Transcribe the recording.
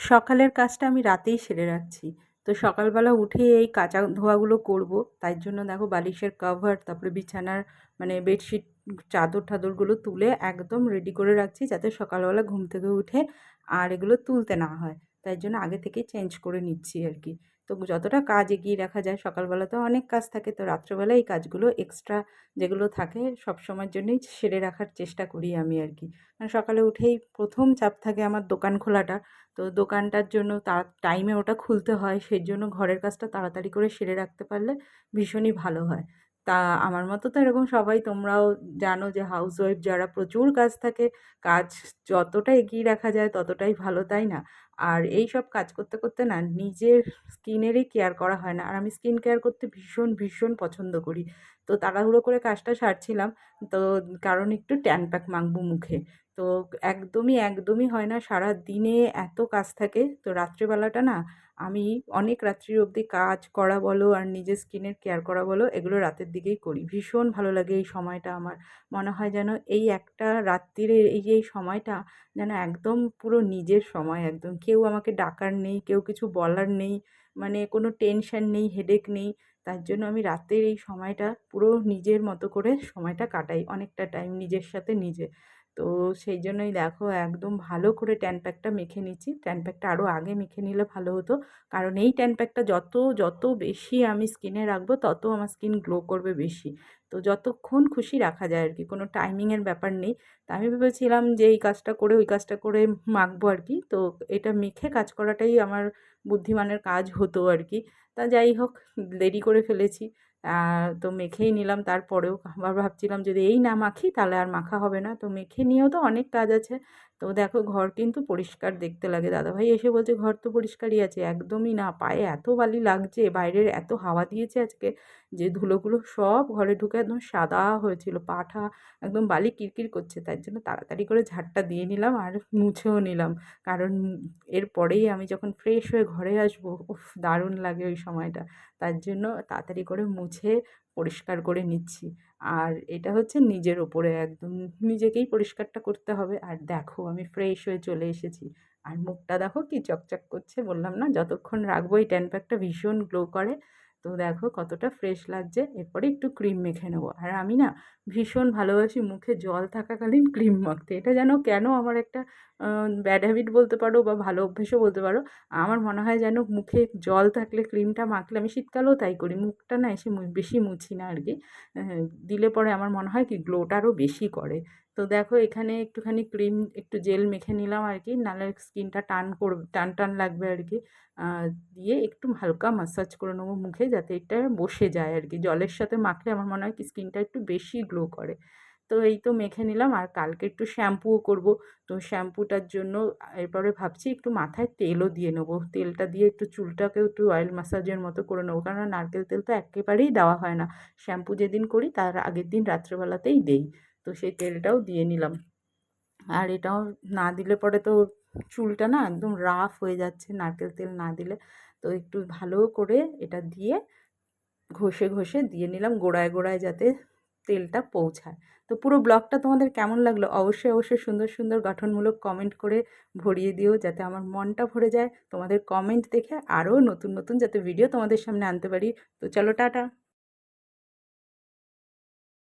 সকালের কাজটা আমি রাতেই সেরে রাখছি। তো সকালবেলা উঠে এই কাচা ধোয়াগুলো করব। তাই জন্য দেখো বালিশের কভার, তারপরে বিছানার মানে বেডশিট, চাদর-টাদরগুলো তুলে একদম রেডি করে রাখছি যাতে সকালবেলা ঘুম থেকে উঠে আর এগুলো তুলতে না হয়। তাই জন্য আগে থেকেই চেঞ্জ করে নিচ্ছি আর কি। তো যতটা কাজ এগিয়ে রাখা যায়, সকালবেলা তো অনেক কাজ থাকে, তো রাত্রেবেলা এই কাজগুলো এক্সট্রা যেগুলো থাকে সবসময়ের জন্যই সেরে রাখার চেষ্টা করি আমি আর কি। মানে সকালে উঠেই প্রথম চাপ থাকে আমার দোকান খোলাটা। তো দোকানটার জন্য টাইমে ওটা খুলতে হয়, সেজন্য ঘরের কাজটা তাড়াতাড়ি করে সেরে রাখতে পারলে ভীষণই ভালো হয়। তা আমার মতো তো এরকম সবাই, তোমরাও জানো যে হাউসওয়াইফ যারা প্রচুর কাজ থাকে, কাজ যতটা এগিয়ে রাখা যায় ততটাই ভালো, তাই না? আর এই সব কাজ করতে করতে না নিজের স্কিনেরই কেয়ার করা হয় না। আর আমি স্কিন কেয়ার করতে ভীষণ, ভীষণ পছন্দ করি। তো তাড়াহুড়ো করে কাজটা সারছিলাম, তো কারণ একটু ট্যান প্যাক মাখবো মুখে। তো একদমই হয় না। সারাদিনে এত কাজ থাকে, তো রাত্রিবেলাটা না আমি অনেক রাত্রি অবধি কাজ করা বলো আর নিজের স্কিনের কেয়ার করা বলো, এগুলো রাতের দিকেই করি। ভীষণ ভালো লাগে এই সময়টা আমার। মনে হয় যেন এই একটা রাত্তিরে এই যে এই সময়টা যেন একদম পুরো নিজের সময় একদম। কেউ আমাকে ডাকার নেই, কেউ কিছু বলার নেই, মানে কোনো টেনশন নেই, হেডেক নেই। তার জন্য আমি রাতের এই সময়টা পুরো নিজের মতো করে সময়টা কাটাই, অনেকটা টাইম নিজের সাথে নিজে। তো সেই জন্যই দেখো একদম ভালো করে ট্যান প্যাকটা মেখে নিচ্ছি। ট্যান প্যাকটা আরও আগে মেখে নিলে ভালো হতো, কারণ এই ট্যান প্যাকটা যত যত বেশি আমি স্কিনে রাখবো তত আমার স্কিন গ্লো করবে বেশি। তো যতক্ষণ খুশি রাখা যায় আর কি, কোনো টাইমিংয়ের ব্যাপার নেই। তা আমি ভেবেছিলাম যে এই কাজটা করে ওই কাজটা করে মাখবো আর কি। তো এটা মেখে কাজ করাটাই আমার বুদ্ধিমানের কাজ হতো আর কি। তা যাই হোক, দেরি করে ফেলেছি। তো মেখেই নিলাম। তারপরেও আবার ভাবছিলাম যদি এই না মাখি তাহলে আর মাখা হবে না। তো মেখে নিয়েও তো অনেক কাজ আছে। তো দেখো ঘর কিন্তু পরিষ্কার দেখতে লাগে। দাদাভাই এসে বলছে ঘর তো পরিষ্কারই আছে। একদমই না, পায়ে এত বালি লাগছে, বাইরের এত হাওয়া দিয়েছে আজকে যে ধুলোগুলো সব ঘরে ঢুকে একদম সাদা হয়েছিল। পাটা একদম বালি কিরকির করছে। তাই জন্য তাড়াতাড়ি করে ঝাড়টা দিয়ে নিলাম আর মুছেও নিলাম। কারণ এরপরেই আমি যখন ফ্রেশ হয়ে ঘরে আসবো, উফ দারুণ লাগে ওই সময়টা। তার জন্য তাড়াতাড়ি করে মুছে পরিষ্কার করে নিচ্ছি। আর এটা হচ্ছে নিজের ওপরে একদম, নিজেকেই পরিষ্কারটা করতে হবে। আর দেখো আমি ফ্রেশ হয়ে চলে এসেছি। আর মুখটা দেখো কি চকচক করছে, বললাম না যতক্ষণ রাখবো এই ট্যান প্যাকটা ভীষণ গ্লো করে। তো দেখো কতটা ফ্রেশ লাগছে। এরপরে একটু ক্রিম মেখে নেবো। আর আমি না ভীষণ ভালোবাসি মুখে জল থাকাকালীন ক্রিম মাখতে। এটা যেন কেন আমার একটা ব্যাড হ্যাবিট বলতে পারো বা ভালো অভ্যেসও বলতে পারো। আমার মনে হয় যেন মুখে জল থাকলে ক্রিমটা মাখলে, আমি শীতকালেও তাই করি, মুখটা না এসে বেশি মুছি না আর কি। দিলে পরে আমার মনে হয় কি গ্লোটা আরও বেশি করে। তো দেখো এখানে একটুখানি ক্রিম, একটু জেল মেখে নিলাম আর কি, নাহলে স্কিনটা টান করবে, টান টান লাগবে আর কি। দিয়ে একটু হালকা ম্যাসাজ করে নেবো মুখে যাতে এটা বসে যায় আর কি। জলের সাথে মাখলে আমার মনে হয় কি স্কিনটা একটু বেশি গ্লো করে। তো এই তো মেখে নিলাম। আর কালকে একটু শ্যাম্পুও করব। তো শ্যাম্পুটার জন্য এরপরে ভাবছি একটু মাথায় তেলও দিয়ে নেবো। তেলটা দিয়ে একটু চুলটাকেও একটু অয়েল ম্যাসাজের মতো করে নেবো, কারণ নারকেল তেল তো একেবারেই দেওয়া হয় না। শ্যাম্পু যেদিন করি তার আগের দিন রাত্রেবেলাতেই দেই। তো সেই তেলটাও দিয়ে নিলাম। আর এটাও না দিলে পরে তো চুলটা না একদম রাফ হয়ে যাচ্ছে নারকেল তেল না দিলে। তো একটু ভালো করে এটা দিয়ে ঘষে ঘষে দিয়ে নিলাম গোড়ায় গোড়ায় যাতে তেলটা পৌঁছায়। তো পুরো ব্লগটা তোমাদের কেমন লাগলো অবশ্যই অবশ্যই সুন্দর সুন্দর গঠনমূলক কমেন্ট করে ভরিয়ে দিও, যাতে আমার মনটা ভরে যায় তোমাদের কমেন্ট দেখে, আরও নতুন নতুন যাতে ভিডিও তোমাদের সামনে আনতে পারি। তো চলো টাটা।